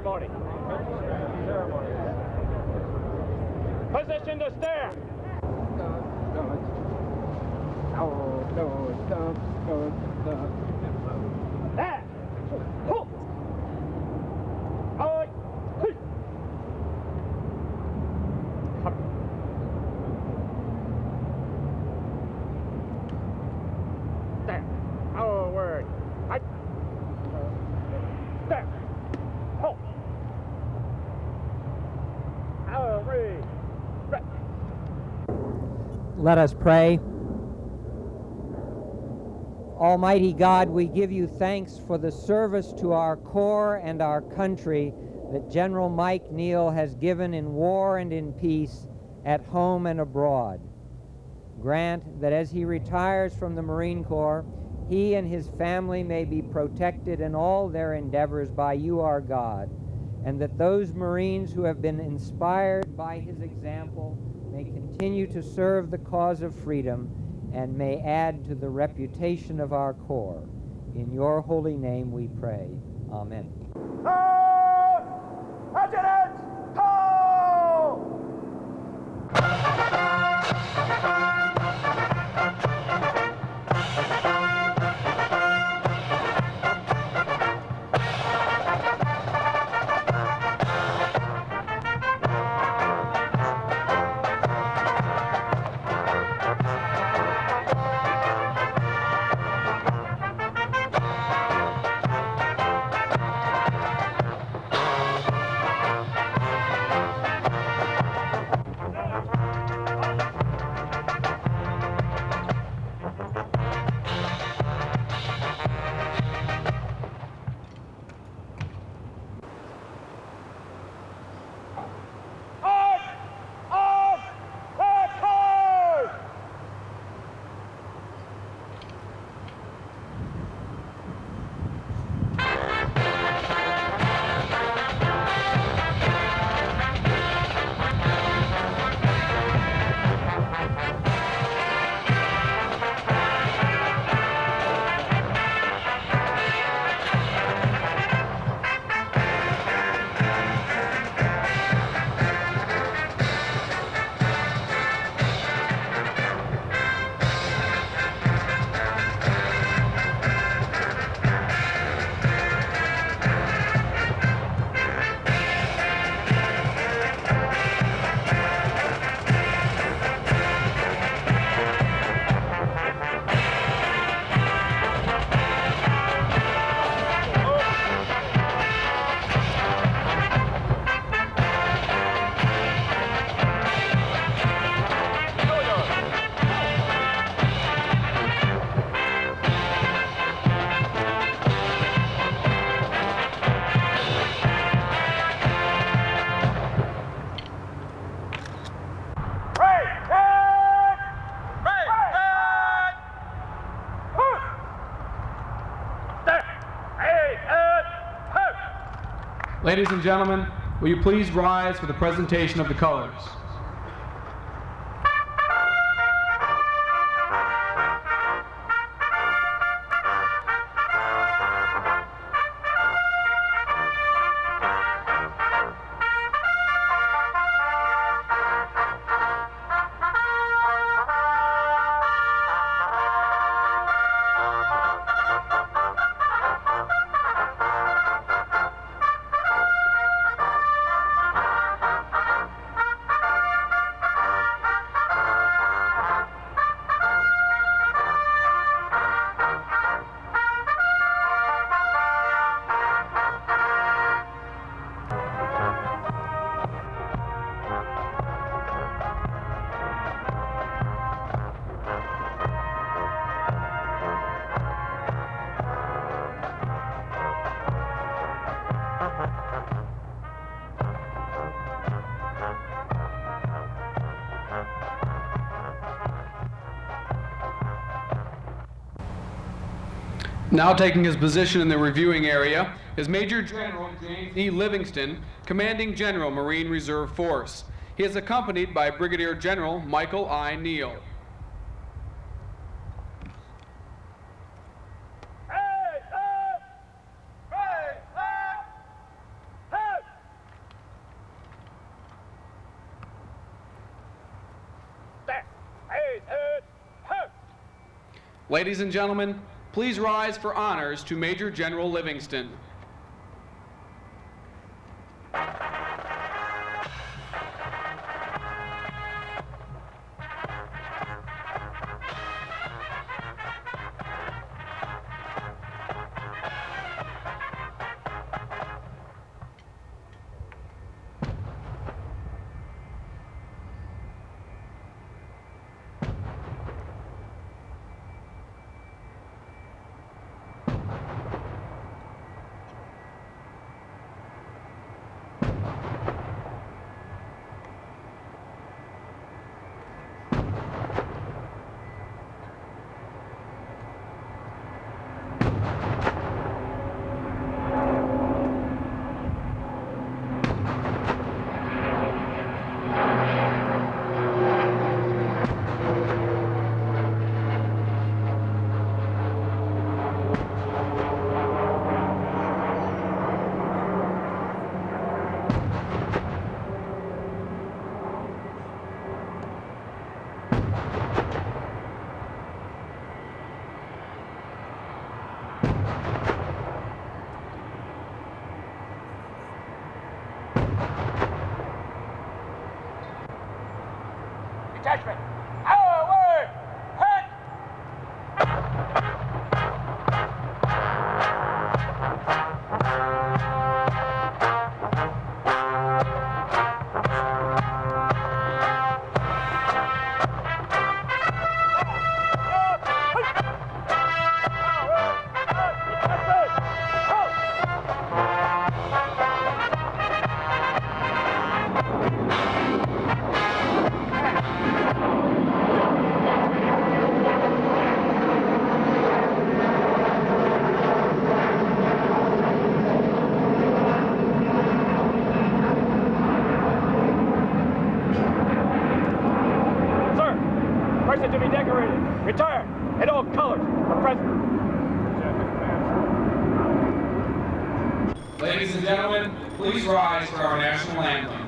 ceremony. Position to stare. There. Ho. Oi. There. Oh, word. There. Ho. Let us pray. Almighty God, we give you thanks for the service to our corps and our country that General Mike Neal has given in war and in peace, at home and abroad. Grant that as he retires from the Marine Corps, he and his family may be protected in all their endeavors by you, our God, and that those Marines who have been inspired by his example may continue to serve the cause of freedom and may add to the reputation of our corps. In your holy name we pray. Amen. Adjutant! Call! Ladies and gentlemen, will you please rise for the presentation of the colors? Now taking his position in the reviewing area is Major General James E. Livingston, Commanding General, Marine Reserve Force. He is accompanied by Brigadier General Michael I. Neal. Hey, up! Right, up! Up! Ladies and gentlemen, please rise for honors to Major General Livingston. Detachment, forward! Hut! Person to be decorated. Retired. In all colors. The President. Ladies and gentlemen, please rise for our national anthem.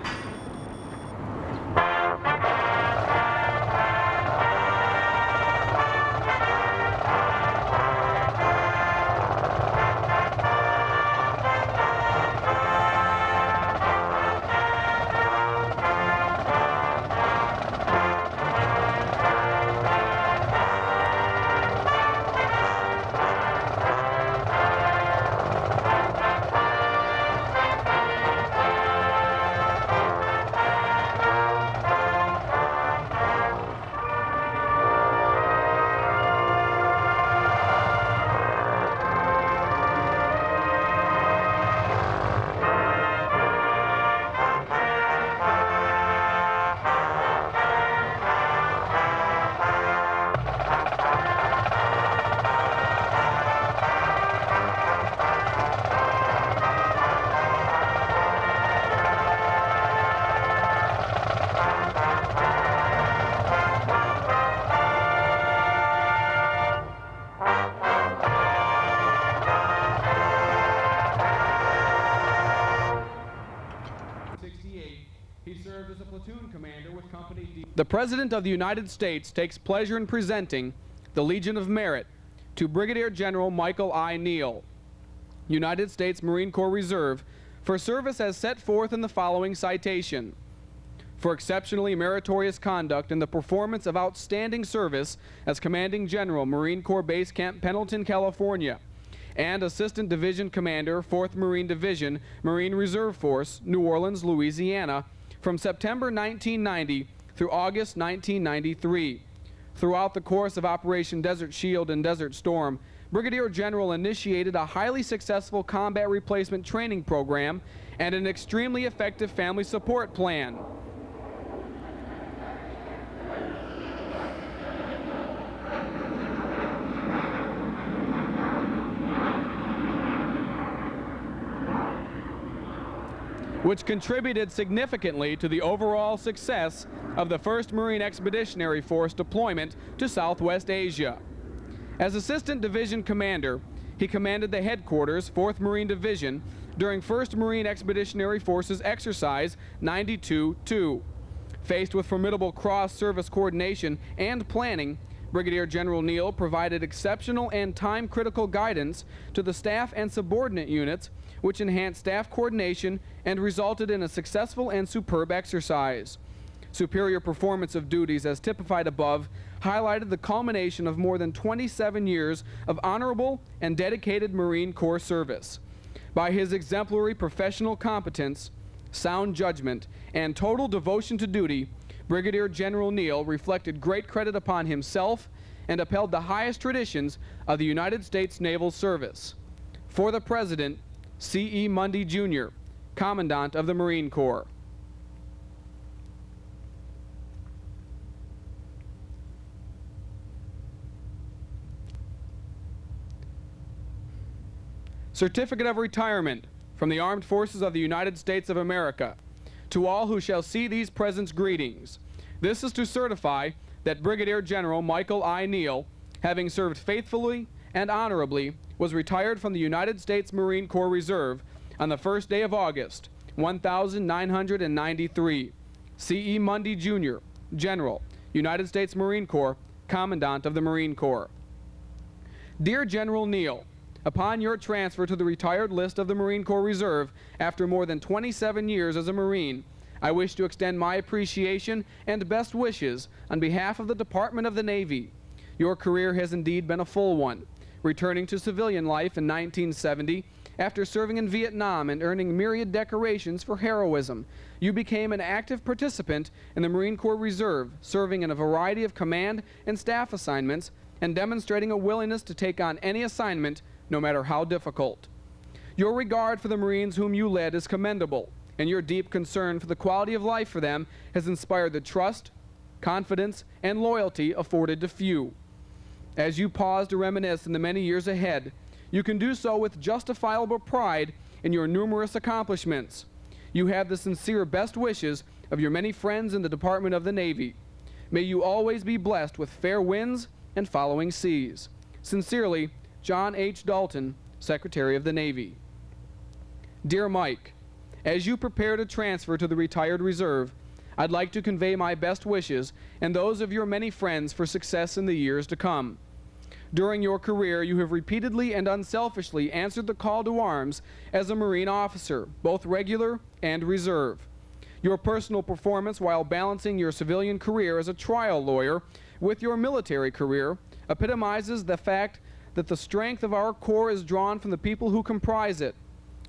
He served as a platoon commander with Company D. The President of the United States takes pleasure in presenting the Legion of Merit to Brigadier General Michael I. Neal, United States Marine Corps Reserve, for service as set forth in the following citation: for exceptionally meritorious conduct in the performance of outstanding service as Commanding General, Marine Corps Base Camp Pendleton, California, and Assistant Division Commander, 4th Marine Division, Marine Reserve Force, New Orleans, Louisiana, from September 1990 through August 1993. Throughout the course of Operation Desert Shield and Desert Storm, Brigadier General initiated a highly successful combat replacement training program and an extremely effective family support plan. Which contributed significantly to the overall success of the 1st Marine Expeditionary Force deployment to Southwest Asia. As Assistant Division Commander, he commanded the headquarters, 4th Marine Division, during 1st Marine Expeditionary Forces Exercise 92-2. Faced with formidable cross-service coordination and planning, Brigadier General Neal provided exceptional and time-critical guidance to the staff and subordinate units, which enhanced staff coordination and resulted in a successful and superb exercise. Superior performance of duties as typified above highlighted the culmination of more than 27 years of honorable and dedicated Marine Corps service. By his exemplary professional competence, sound judgment, and total devotion to duty, Brigadier General Neal reflected great credit upon himself and upheld the highest traditions of the United States Naval Service. For the President, C.E. Mundy, Jr., Commandant of the Marine Corps. Certificate of Retirement from the Armed Forces of the United States of America. To all who shall see these presents, greetings. This is to certify that Brigadier General Michael I. Neal, having served faithfully and honorably, was retired from the United States Marine Corps Reserve on the 1st day of August, 1993. C.E. Mundy, Jr., General, United States Marine Corps, Commandant of the Marine Corps. Dear General Neal, upon your transfer to the retired list of the Marine Corps Reserve after more than 27 years as a Marine, I wish to extend my appreciation and best wishes on behalf of the Department of the Navy. Your career has indeed been a full one. Returning to civilian life in 1970, after serving in Vietnam and earning myriad decorations for heroism, you became an active participant in the Marine Corps Reserve, serving in a variety of command and staff assignments and demonstrating a willingness to take on any assignment, no matter how difficult. Your regard for the Marines whom you led is commendable, and your deep concern for the quality of life for them has inspired the trust, confidence, and loyalty afforded to few. As you pause to reminisce in the many years ahead, you can do so with justifiable pride in your numerous accomplishments. You have the sincere best wishes of your many friends in the Department of the Navy. May you always be blessed with fair winds and following seas. Sincerely, John H. Dalton, Secretary of the Navy. Dear Mike, as you prepare to transfer to the retired reserve, I'd like to convey my best wishes and those of your many friends for success in the years to come. During your career, you have repeatedly and unselfishly answered the call to arms as a Marine officer, both regular and reserve. Your personal performance while balancing your civilian career as a trial lawyer with your military career epitomizes the fact that the strength of our Corps is drawn from the people who comprise it.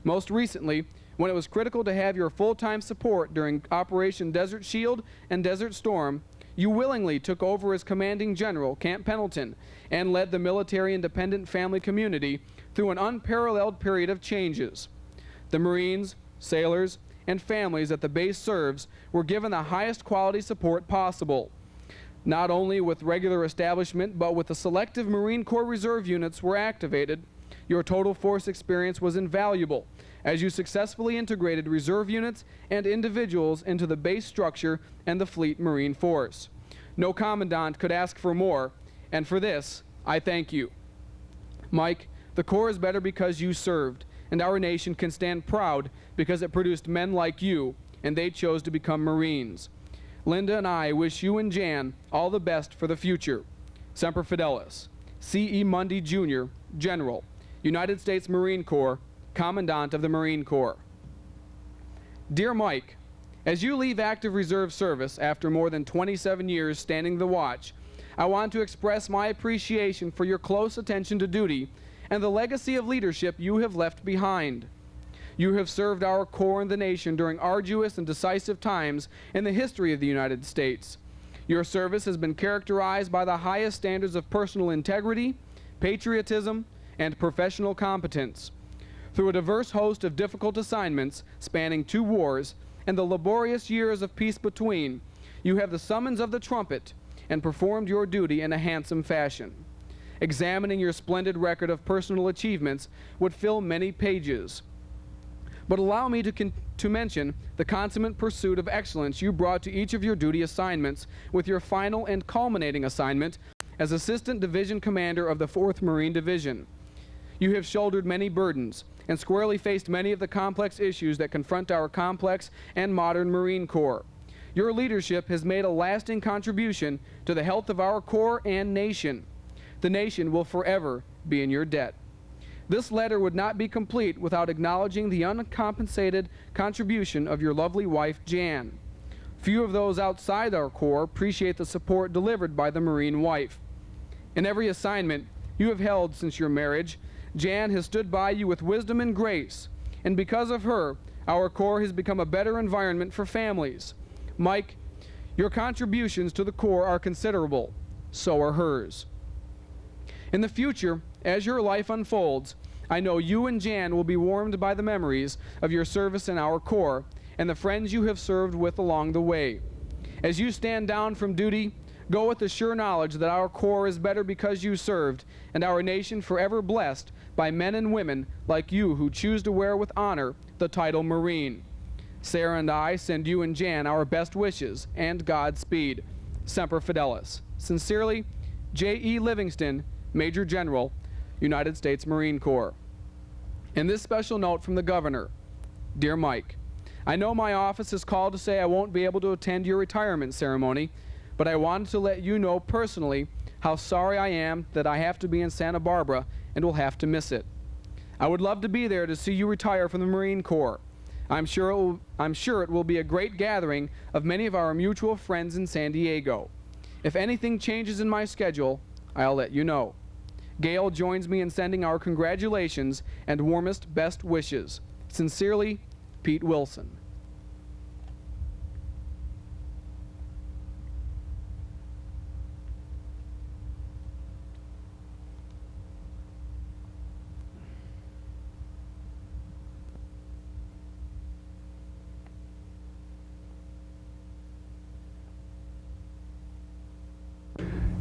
Most recently, when it was critical to have your full-time support during Operation Desert Shield and Desert Storm, you willingly took over as Commanding General, Camp Pendleton, and led the military independent family community through an unparalleled period of changes. The Marines, sailors, and families that the base serves were given the highest quality support possible. Not only with regular establishment, but with the selective Marine Corps Reserve units were activated, your total force experience was invaluable as you successfully integrated reserve units and individuals into the base structure and the Fleet Marine Force. No commandant could ask for more, and for this, I thank you. Mike, the Corps is better because you served, and our nation can stand proud because it produced men like you, and they chose to become Marines. Linda and I wish you and Jan all the best for the future. Semper Fidelis. C.E. Mundy, Jr., General, United States Marine Corps, Commandant of the Marine Corps. Dear Mike, as you leave active reserve service after more than 27 years standing the watch, I want to express my appreciation for your close attention to duty and the legacy of leadership you have left behind. You have served our Corps and the nation during arduous and decisive times in the history of the United States. Your service has been characterized by the highest standards of personal integrity, patriotism, and professional competence. Through a diverse host of difficult assignments spanning 2 wars and the laborious years of peace between, you have the summons of the trumpet and performed your duty in a handsome fashion. Examining your splendid record of personal achievements would fill many pages. But allow me to mention the consummate pursuit of excellence you brought to each of your duty assignments with your final and culminating assignment as Assistant Division Commander of the 4th Marine Division. You have shouldered many burdens and squarely faced many of the complex issues that confront our complex and modern Marine Corps. Your leadership has made a lasting contribution to the health of our Corps and nation. The nation will forever be in your debt. This letter would not be complete without acknowledging the uncompensated contribution of your lovely wife, Jan. Few of those outside our Corps appreciate the support delivered by the Marine wife. In every assignment you have held since your marriage, Jan has stood by you with wisdom and grace, and because of her, our Corps has become a better environment for families. Mike, your contributions to the Corps are considerable. So are hers. In the future, as your life unfolds, I know you and Jan will be warmed by the memories of your service in our Corps and the friends you have served with along the way. As you stand down from duty, go with the sure knowledge that our Corps is better because you served, and our nation forever blessed by men and women like you who choose to wear with honor the title Marine. Sarah and I send you and Jan our best wishes and Godspeed. Semper Fidelis. Sincerely, J.E. Livingston, Major General, United States Marine Corps. And this special note from the Governor. Dear Mike, I know my office is called to say I won't be able to attend your retirement ceremony, but I wanted to let you know personally how sorry I am that I have to be in Santa Barbara and will have to miss it. I would love to be there to see you retire from the Marine Corps. I'm sure it will be a great gathering of many of our mutual friends in San Diego. If anything changes in my schedule, I'll let you know. Gail joins me in sending our congratulations and warmest best wishes. Sincerely, Pete Wilson.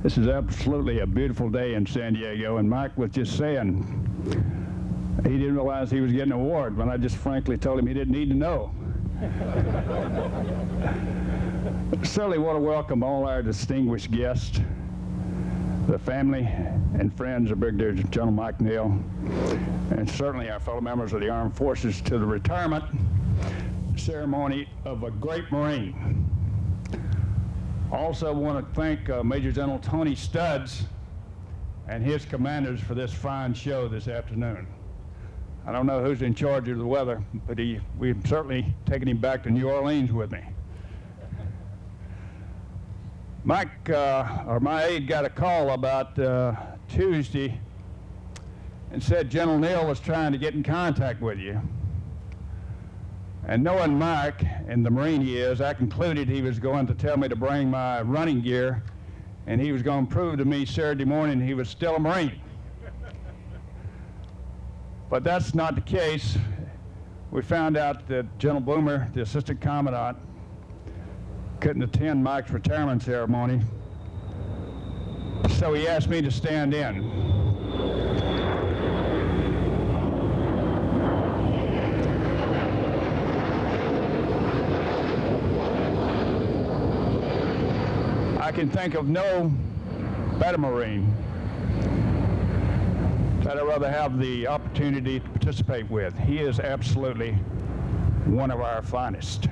This is absolutely a beautiful day in San Diego, and Mike was just saying he didn't realize he was getting an award when I just frankly told him he didn't need to know. Certainly want to welcome all our distinguished guests, the family and friends of Brigadier General Mike Neal, and certainly our fellow members of the Armed Forces to the retirement ceremony of a great Marine. Also want to thank Major General Tony Studs and his commanders for this fine show this afternoon. I don't know who's in charge of the weather, but we've certainly taken him back to New Orleans with me. Mike, or my aide, got a call about Tuesday and said General Neal was trying to get in contact with you. And knowing Mike and the Marine he is, I concluded he was going to tell me to bring my running gear, and he was going to prove to me Saturday morning he was still a Marine. But that's not the case. We found out that General Boomer, the Assistant Commandant, couldn't attend Mike's retirement ceremony, so he asked me to stand in. I can think of no better Marine that I'd rather have the opportunity to participate with. He is absolutely one of our finest.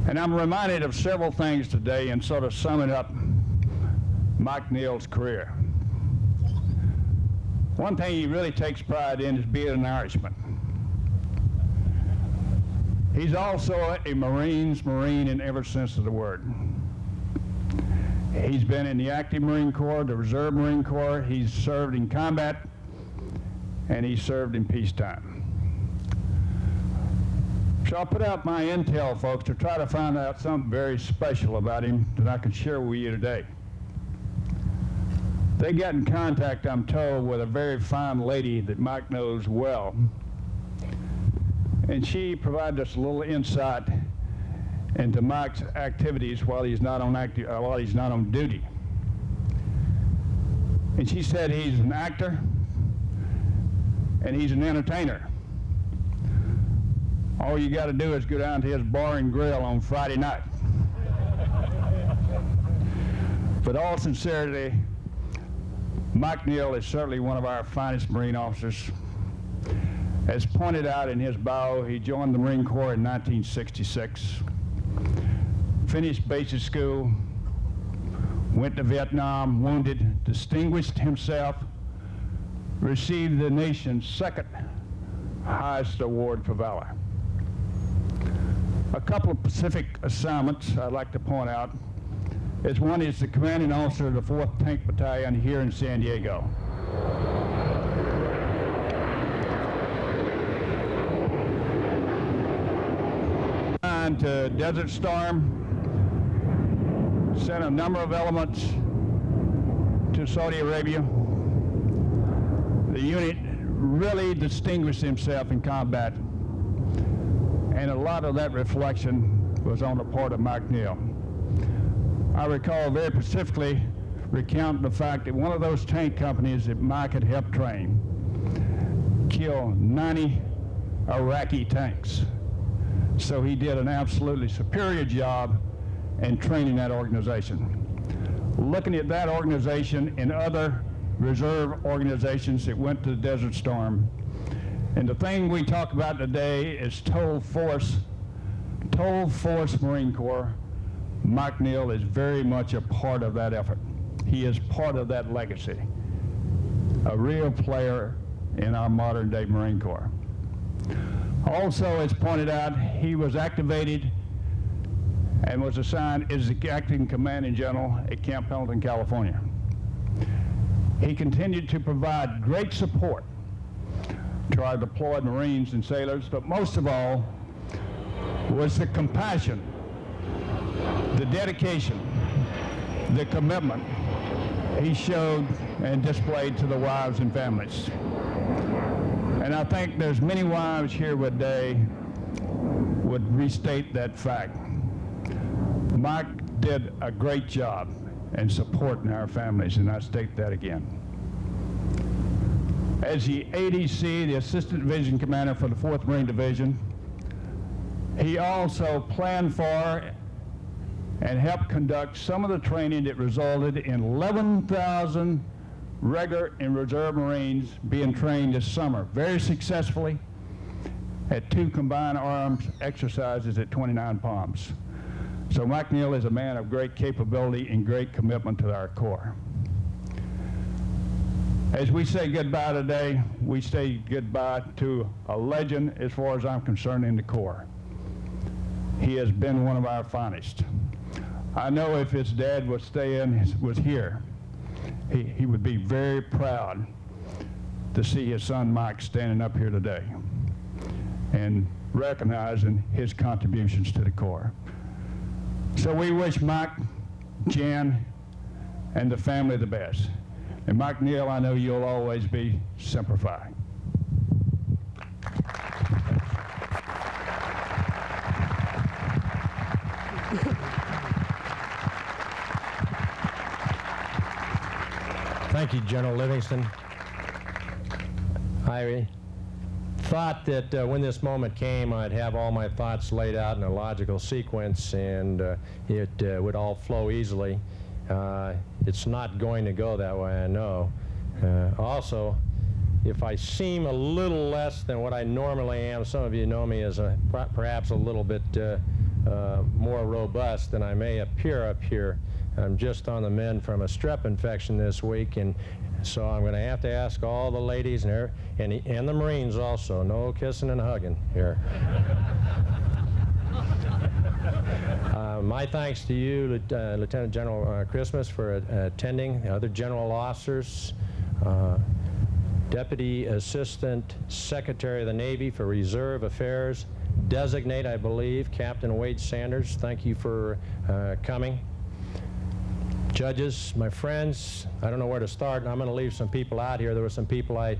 And I'm reminded of several things today and sort of summing up Mike Neal's career. One thing he really takes pride in is being an Irishman. He's also a Marine's Marine in every sense of the word. He's been in the active Marine Corps, the Reserve Marine Corps. He's served in combat, and he's served in peacetime. So I'll put out my intel, folks, to try to find out something very special about him that I can share with you today. They got in contact, I'm told, with a very fine lady that Mike knows well. And she provided us a little insight into Mike's activities while he's not on duty. And she said he's an actor and he's an entertainer. All you got to do is go down to his bar and grill on Friday night. But all sincerity, Mike Neal is certainly one of our finest Marine officers. As pointed out in his bio, he joined the Marine Corps in 1966. finished basic school, went to Vietnam, wounded, distinguished himself, received the nation's second highest award for valor. A couple of specific assignments I'd like to point out is one is the commanding officer of the 4th Tank Battalion here in San Diego. To Desert Storm, sent a number of elements to Saudi Arabia. The unit really distinguished himself in combat, and a lot of that reflection was on the part of Mike Neal. I recall very specifically recounting the fact that one of those tank companies that Mike had helped train killed 90 Iraqi tanks. So he did an absolutely superior job in training that organization. Looking at that organization and other reserve organizations that went to the Desert Storm, and the thing we talk about today is Total Force Marine Corps. Mike Neal is very much a part of that effort. He is part of that legacy, a real player in our modern day Marine Corps. Also, as pointed out, he was activated and was assigned as the acting commanding general at Camp Pendleton, California. He continued to provide great support to our deployed Marines and sailors, but most of all was the compassion, the dedication, the commitment he showed and displayed to the wives and families. And I think there's many wives here today would restate that fact. Mike did a great job in supporting our families, and I state that again. As the ADC, the Assistant Division Commander for the 4th Marine Division, he also planned for and helped conduct some of the training that resulted in 11,000 regular and reserve Marines being trained this summer very successfully at 2 combined arms exercises at 29 Palms. So Mike Neal is a man of great capability and great commitment to our Corps. As we say goodbye today, we say goodbye to a legend as far as I'm concerned in the Corps. He has been one of our finest. I know if his dad was here, he would be very proud to see his son Mike standing up here today and recognizing his contributions to the Corps. So we wish Mike, Jan, and the family the best. And Mike Neal, I know you'll always be Semper Fi. Thank you, General Livingston. I thought that when this moment came, I'd have all my thoughts laid out in a logical sequence, and it would all flow easily. It's not going to go that way, I know. Also, if I seem a little less than what I normally am, some of you know me as perhaps a little bit more robust than I may appear up here. I'm just on the mend from a strep infection this week, and so I'm going to have to ask all the ladies and the Marines also, no kissing and hugging here. My thanks to you, Lieutenant General Christmas, for attending, the other general officers, Deputy Assistant Secretary of the Navy for Reserve Affairs, designate, I believe, Captain Wade Sanders. Thank you for coming. Judges, my friends, I don't know where to start, and I'm going to leave some people out here. There were some people I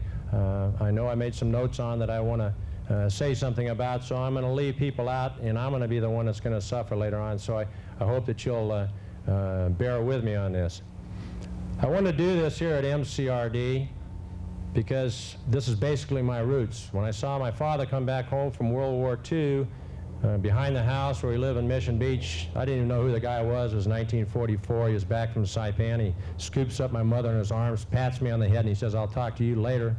know I made some notes on that I want to say something about, so I'm going to leave people out, and I'm going to be the one that's going to suffer later on, so I hope that you'll bear with me on this. I want to do this here at MCRD because this is basically my roots. When I saw my father come back home from World War II, behind the house where we live in Mission Beach, I didn't even know who the guy was. It was 1944. He was back from Saipan. He scoops up my mother in his arms, pats me on the head, and he says, "I'll talk to you later."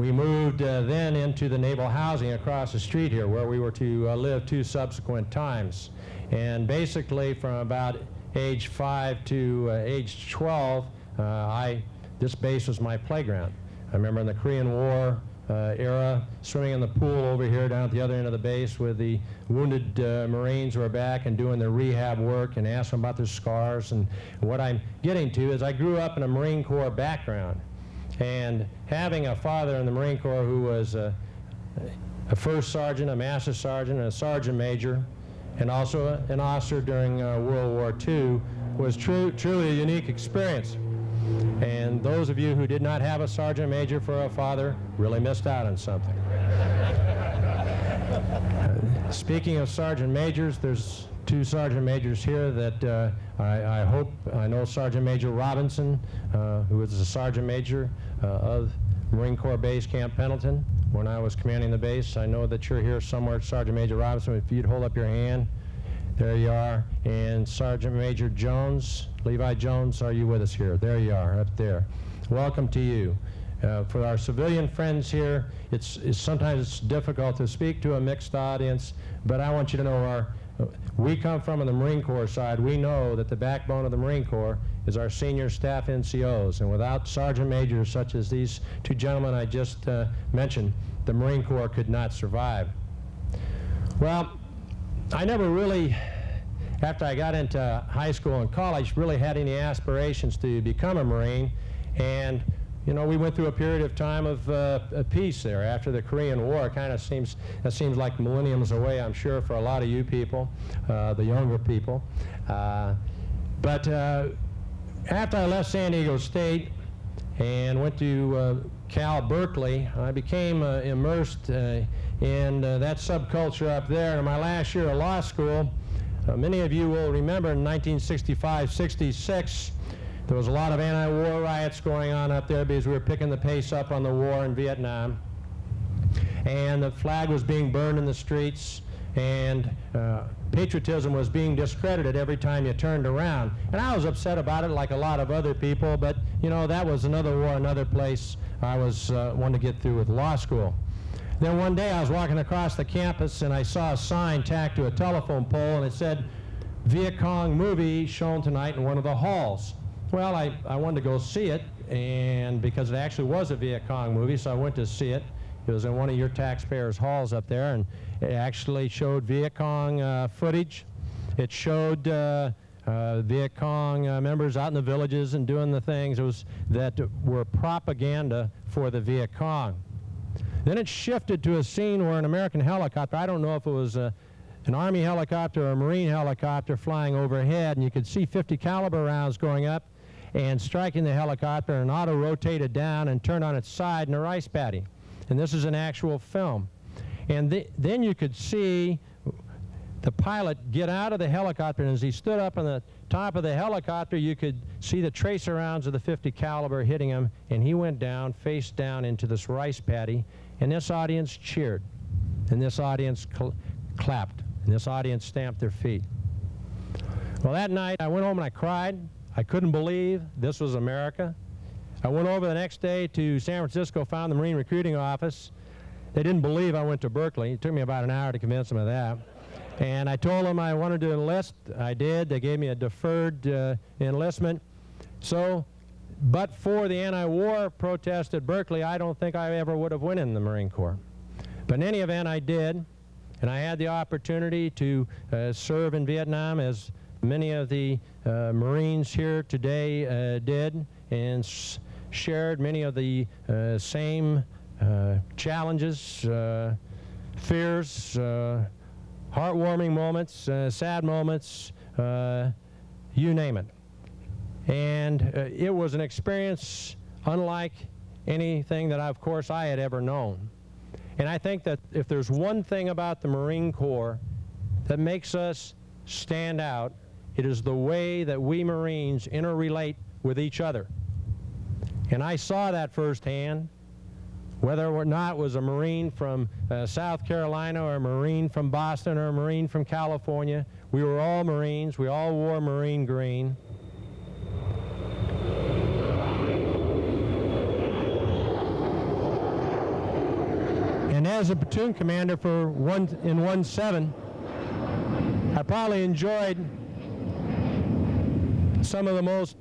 We moved then into the naval housing across the street here, where we were to live 2 subsequent times. And basically from about age 5 to age 12, this base was my playground. I remember in the Korean War era, swimming in the pool over here down at the other end of the base with the wounded Marines who are back and doing their rehab work and asking about their scars. And what I'm getting to is I grew up in a Marine Corps background. And having a father in the Marine Corps who was a first sergeant, a master sergeant, and a sergeant major, and also an officer during World War II was truly a unique experience. And those of you who did not have a sergeant major for a father really missed out on something. Speaking of sergeant majors, there's 2 sergeant majors here that I know Sergeant Major Robinson, who was the sergeant major of Marine Corps Base Camp Pendleton when I was commanding the base. I know that you're here somewhere, Sergeant Major Robinson. If you'd hold up your hand. There you are. And Sergeant Major Jones, Levi Jones, are you with us here? There you are, up there. Welcome to you. For our civilian friends here, sometimes it's difficult to speak to a mixed audience, but I want you to know we come from on the Marine Corps side. We know that the backbone of the Marine Corps is our senior staff NCOs, and without sergeant majors such as these 2 gentlemen I just mentioned, the Marine Corps could not survive. Well, I never really, after I got into high school and college, really had any aspirations to become a Marine. And you know, we went through a period of time of peace there after the Korean War. That seems like millenniums away, I'm sure, for a lot of you people, the younger people. But after I left San Diego State and went to Cal Berkeley, I became immersed in that subculture up there. In my last year of law school, many of you will remember in 1965-66, there was a lot of anti-war riots going on up there because we were picking the pace up on the war in Vietnam. And the flag was being burned in the streets, and patriotism was being discredited every time you turned around. And I was upset about it like a lot of other people, but you know, that was another war, another place I was wanting to get through with law school. Then one day I was walking across the campus and I saw a sign tacked to a telephone pole, and it said, "Viet Cong movie shown tonight in one of the halls." Well, I wanted to go see it, and because it actually was a Viet Cong movie, so I went to see it. It was in one of your taxpayers' halls up there, and it actually showed Viet Cong footage. It showed Viet Cong members out in the villages and doing the things that were propaganda for the Viet Cong. Then it shifted to a scene where an American helicopter, I don't know if it was an Army helicopter or a Marine helicopter, flying overhead, and you could see 50 caliber rounds going up and striking the helicopter, and auto rotated down and turned on its side in a rice paddy. And this is an actual film. And then you could see the pilot get out of the helicopter, and as he stood up on the top of the helicopter, you could see the tracer rounds of the 50 caliber hitting him, and he went down, face down into this rice paddy, and this audience cheered, and this audience clapped, and this audience stamped their feet. Well, that night I went home and I cried. I couldn't believe this was America. I went over the next day to San Francisco, found the Marine recruiting office. They didn't believe I went to Berkeley. It took me about an hour to convince them of that. And I told them I wanted to enlist. I did. They gave me a deferred enlistment. So, but for the anti-war protest at Berkeley, I don't think I ever would have went in the Marine Corps. But in any event, I did. And I had the opportunity to serve in Vietnam, as many of the Marines here today did, and shared many of the same challenges, fears, heartwarming moments, sad moments, you name it. And it was an experience unlike anything that, of course, I had ever known. And I think that if there's one thing about the Marine Corps that makes us stand out, it is the way that we Marines interrelate with each other. And I saw that firsthand, whether or not it was a Marine from South Carolina or a Marine from Boston or a Marine from California. We were all Marines. We all wore Marine green. as a platoon commander for 1-7, I probably enjoyed some of the most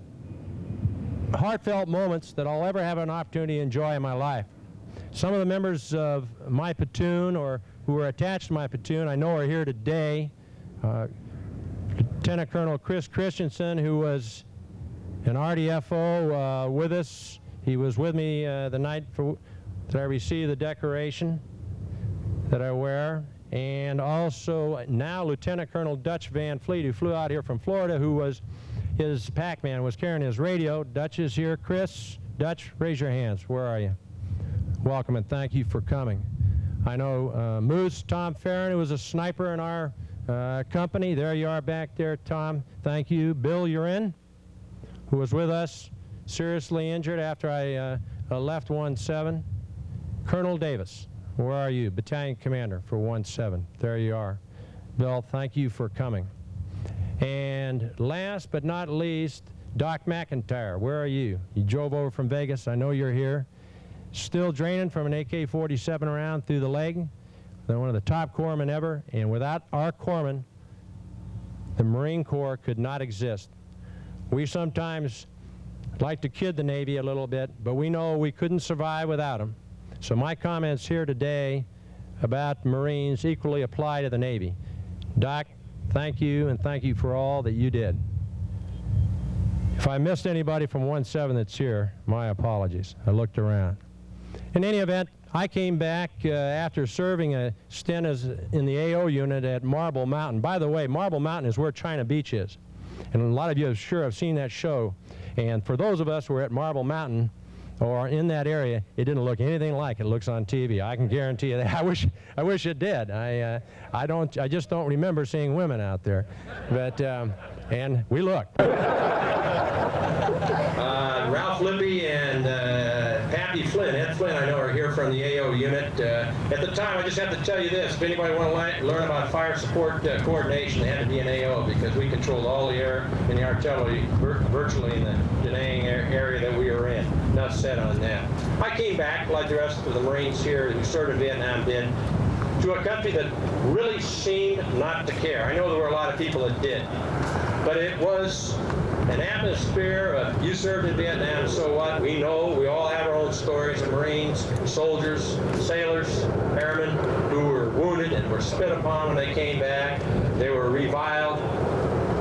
heartfelt moments that I'll ever have an opportunity to enjoy in my life. Some of the members of my platoon or who were attached to my platoon I know are here today. Lieutenant Colonel Chris Christensen, who was an RDFO with us. He was with me the night that I received the decoration that I wear. And also now Lieutenant Colonel Dutch Van Fleet, who flew out here from Florida, who was his Pac-Man, was carrying his radio. Dutch is here. Chris, Dutch, raise your hands. Where are you? Welcome and thank you for coming. I know Moose, Tom Farron, who was a sniper in our company. There you are back there, Tom. Thank you. Bill Urin, who was with us, seriously injured after I left 1-7. Colonel Davis, where are you? Battalion Commander for 1-7. There you are. Bill, thank you for coming. And last but not least, Doc McIntyre, where are you? You drove over from Vegas. I know you're here. Still draining from an AK-47 round through the leg. They're one of the top corpsmen ever, and without our corpsmen, the Marine Corps could not exist. We sometimes like to kid the Navy a little bit, but we know we couldn't survive without them. So my comments here today about Marines equally apply to the Navy. Doc, thank you, and thank you for all that you did. If I missed anybody from 1-7 that's here, my apologies. I looked around. In any event, I came back after serving a stint in the AO unit at Marble Mountain. By the way, Marble Mountain is where China Beach is. And a lot of you sure have seen that show. And for those of us who are at Marble Mountain or in that area, it didn't look anything like it looks on TV. I can guarantee you that. I wish it did. I just don't remember seeing women out there. But and we looked. Ralph Lippy and Pappy Flynn, Ed Flynn, I know, are here from the AO unit. At the time, I just have to tell you this, if anybody want to learn about fire support coordination, they had to be an AO because we controlled all the air and the artillery virtually in the Da Nang area that we were in. Enough said on that. I came back, like the rest of the Marines here who served in Vietnam did, to a country that really seemed not to care. I know there were a lot of people that did, but it was an atmosphere of, you served in Vietnam, so what? We know, we all have our own stories of Marines, soldiers, sailors, airmen who were wounded and were spit upon when they came back. They were reviled.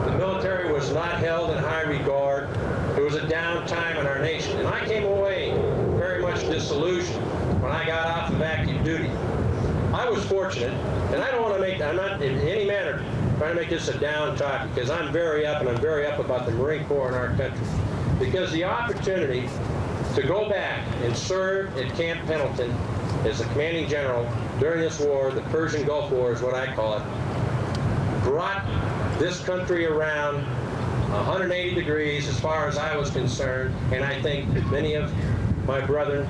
The military was not held in high regard. It was a downtime in our nation. And I came away very much disillusioned when I got off of active duty. I was fortunate, and I don't want to make, I'm not in any manner trying to make this a down talk, because I'm very up, and I'm very up about the Marine Corps in our country. Because the opportunity to go back and serve at Camp Pendleton as a commanding general during this war, the Persian Gulf War is what I call it, brought this country around 180 degrees as far as I was concerned, and I think many of my brethren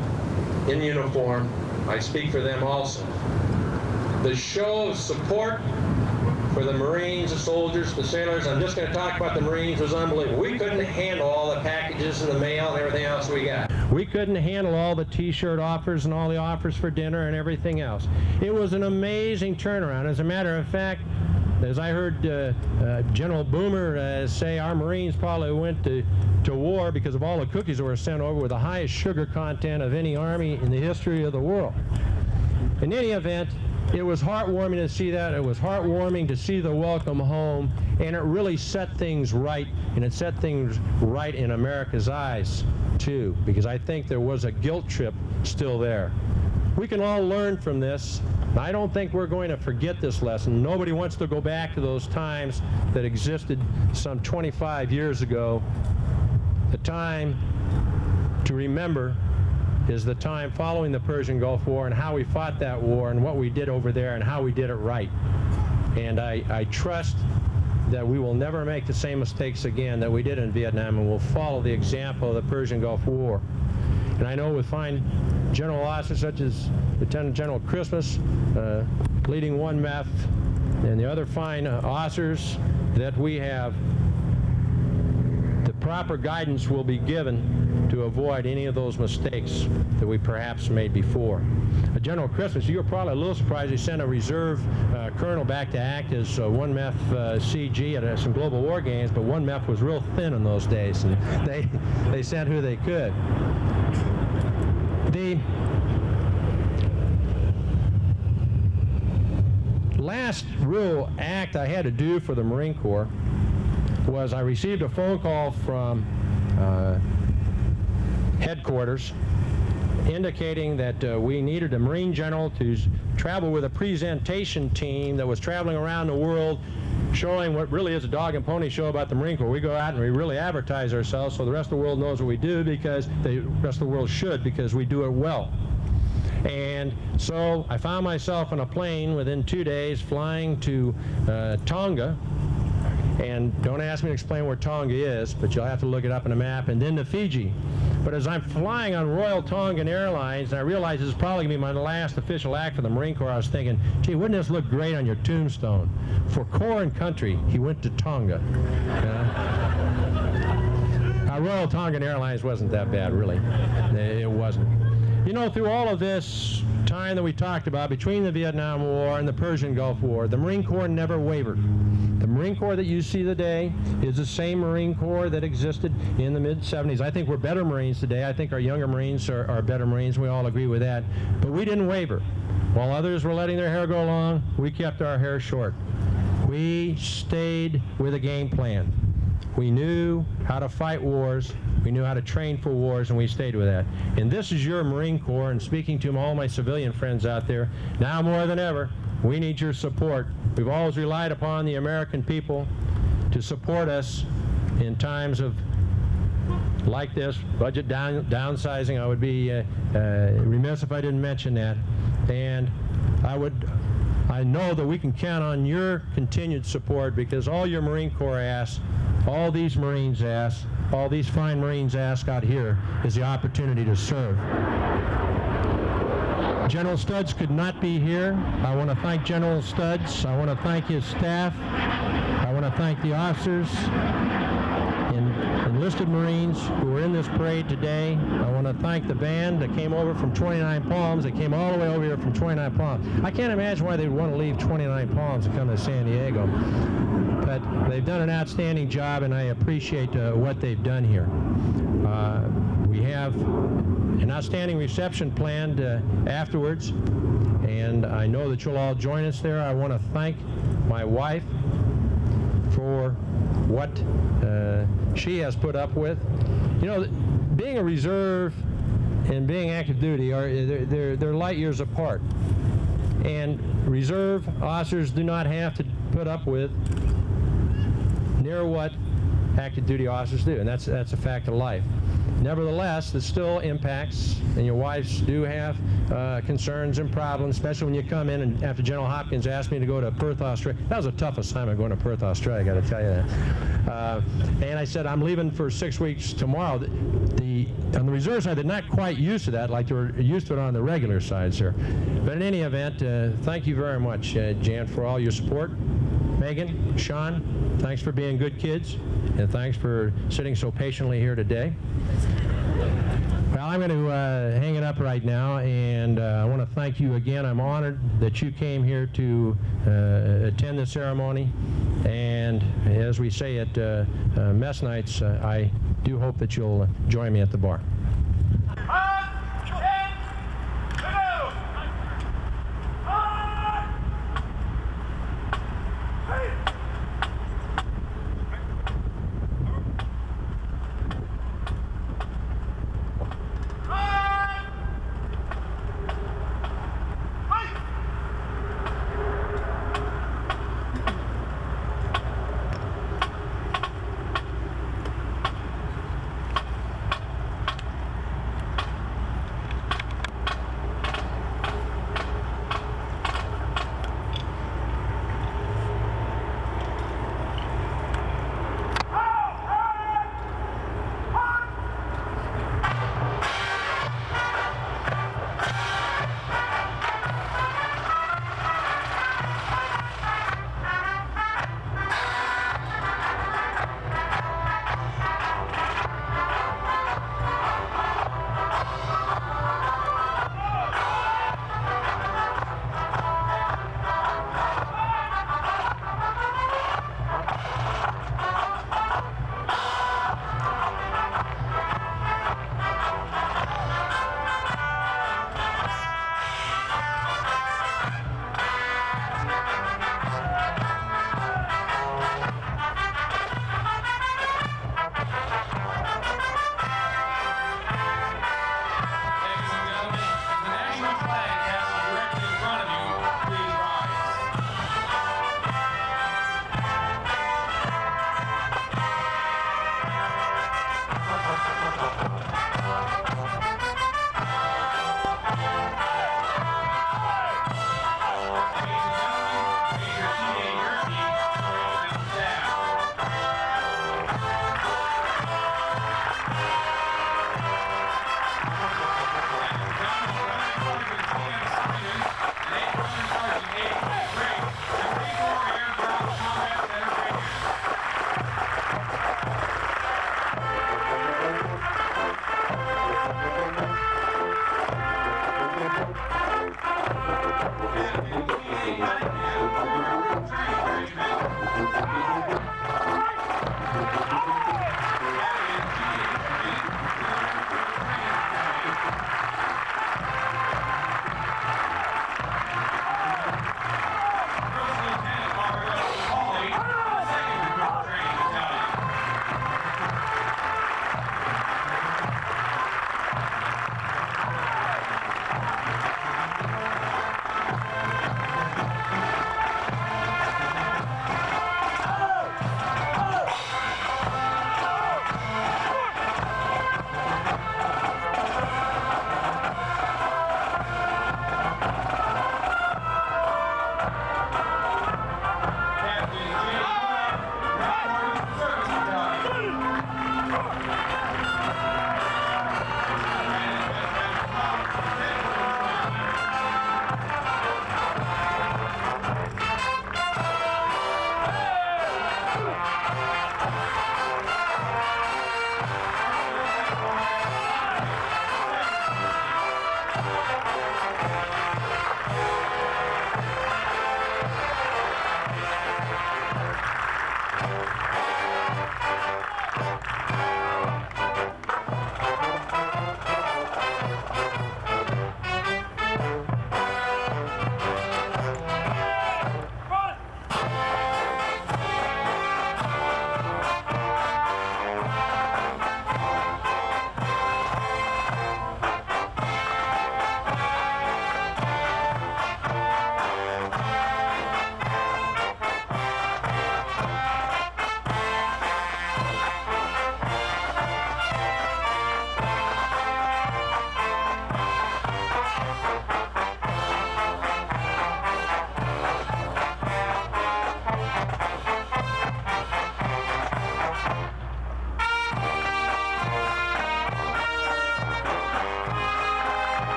in uniform, I speak for them also. The show of support for the Marines, the soldiers, the sailors, I'm just going to talk about the Marines, was unbelievable. We couldn't handle all the packages and the mail and everything else we got. We couldn't handle all the T-shirt offers and all the offers for dinner and everything else. It was an amazing turnaround. As a matter of fact, as I heard General Boomer say, our Marines probably went to war because of all the cookies that were sent over with the highest sugar content of any army in the history of the world. In any event, it was heartwarming to see that. It was heartwarming to see the welcome home, and it really set things right, and it set things right in America's eyes, too, because I think there was a guilt trip still there. We can all learn from this. I don't think we're going to forget this lesson. Nobody wants to go back to those times that existed some 25 years ago. The time to remember is the time following the Persian Gulf War and how we fought that war and what we did over there and how we did it right. And I trust that we will never make the same mistakes again that we did in Vietnam, and we'll follow the example of the Persian Gulf War. And I know with fine general officers such as Lieutenant General Christmas, leading 1 MEF, and the other fine officers that we have, the proper guidance will be given to avoid any of those mistakes that we perhaps made before. General Christmas, you were probably a little surprised he sent a reserve colonel back to act as 1MEF CG at some global war games, but 1MEF was real thin in those days, and they sent who they could. The last real act I had to do for the Marine Corps was I received a phone call from headquarters indicating that we needed a Marine general to travel with a presentation team that was traveling around the world showing what really is a dog and pony show about the Marine Corps. We go out and we really advertise ourselves so the rest of the world knows what we do, because the rest of the world should, because we do it well. And so I found myself on a plane within 2 days flying to Tonga. And don't ask me to explain where Tonga is, but you'll have to look it up on a map, and then to Fiji. But as I'm flying on Royal Tongan Airlines, and I realize this is probably going to be my last official act for the Marine Corps, I was thinking, gee, wouldn't this look great on your tombstone? For Corps and Country, he went to Tonga. Royal Tongan Airlines wasn't that bad, really. It wasn't. You know, through all of this time that we talked about, between the Vietnam War and the Persian Gulf War, the Marine Corps never wavered. The Marine Corps that you see today is the same Marine Corps that existed in the mid-70s. I think we're better Marines today. I think our younger Marines are better Marines. We all agree with that. But we didn't waver. While others were letting their hair grow long, we kept our hair short. We stayed with a game plan. We knew how to fight wars. We knew how to train for wars, and we stayed with that. And this is your Marine Corps, and speaking to all my civilian friends out there, now more than ever, we need your support. We've always relied upon the American people to support us in times of like this, budget downsizing. I would be remiss if I didn't mention that. And I know that we can count on your continued support, because all your Marine Corps asks, all these Marines ask, all these fine Marines ask out here is the opportunity to serve. General Studds could not be here. I want to thank General Studds. I want to thank his staff. I want to thank the officers and enlisted Marines who were in this parade today. I want to thank the band that came over from 29 Palms. They came all the way over here from 29 Palms. I can't imagine why they'd want to leave 29 Palms and come to San Diego. But they've done an outstanding job, and I appreciate what they've done here. We have an outstanding reception planned afterwards, and I know that you'll all join us there. I want to thank my wife for what she has put up with. You know, being a reserve and being active duty they're light years apart, and reserve officers do not have to put up with near what active duty officers do, and that's a fact of life. Nevertheless, it still impacts, and your wives do have concerns and problems, especially when you come in, and after General Hopkins asked me to go to Perth, Australia. That was a tough assignment, going to Perth, Australia, I got to tell you that. And I said, I'm leaving for 6 weeks tomorrow. On the reserve side, they're not quite used to that like they were used to it on the regular side, sir. But in any event, thank you very much, Jan, for all your support. Megan, Sean, thanks for being good kids, and thanks for sitting so patiently here today. Well, I'm going to hang it up right now, and I want to thank you again. I'm honored that you came here to attend the ceremony, and as we say at mess nights, I do hope that you'll join me at the bar.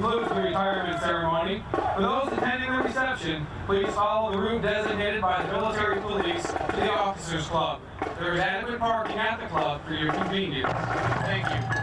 concludes the retirement ceremony. For those attending the reception, please follow the route designated by the military police to the Officers Club. There is adequate parking at the club for your convenience. Thank you.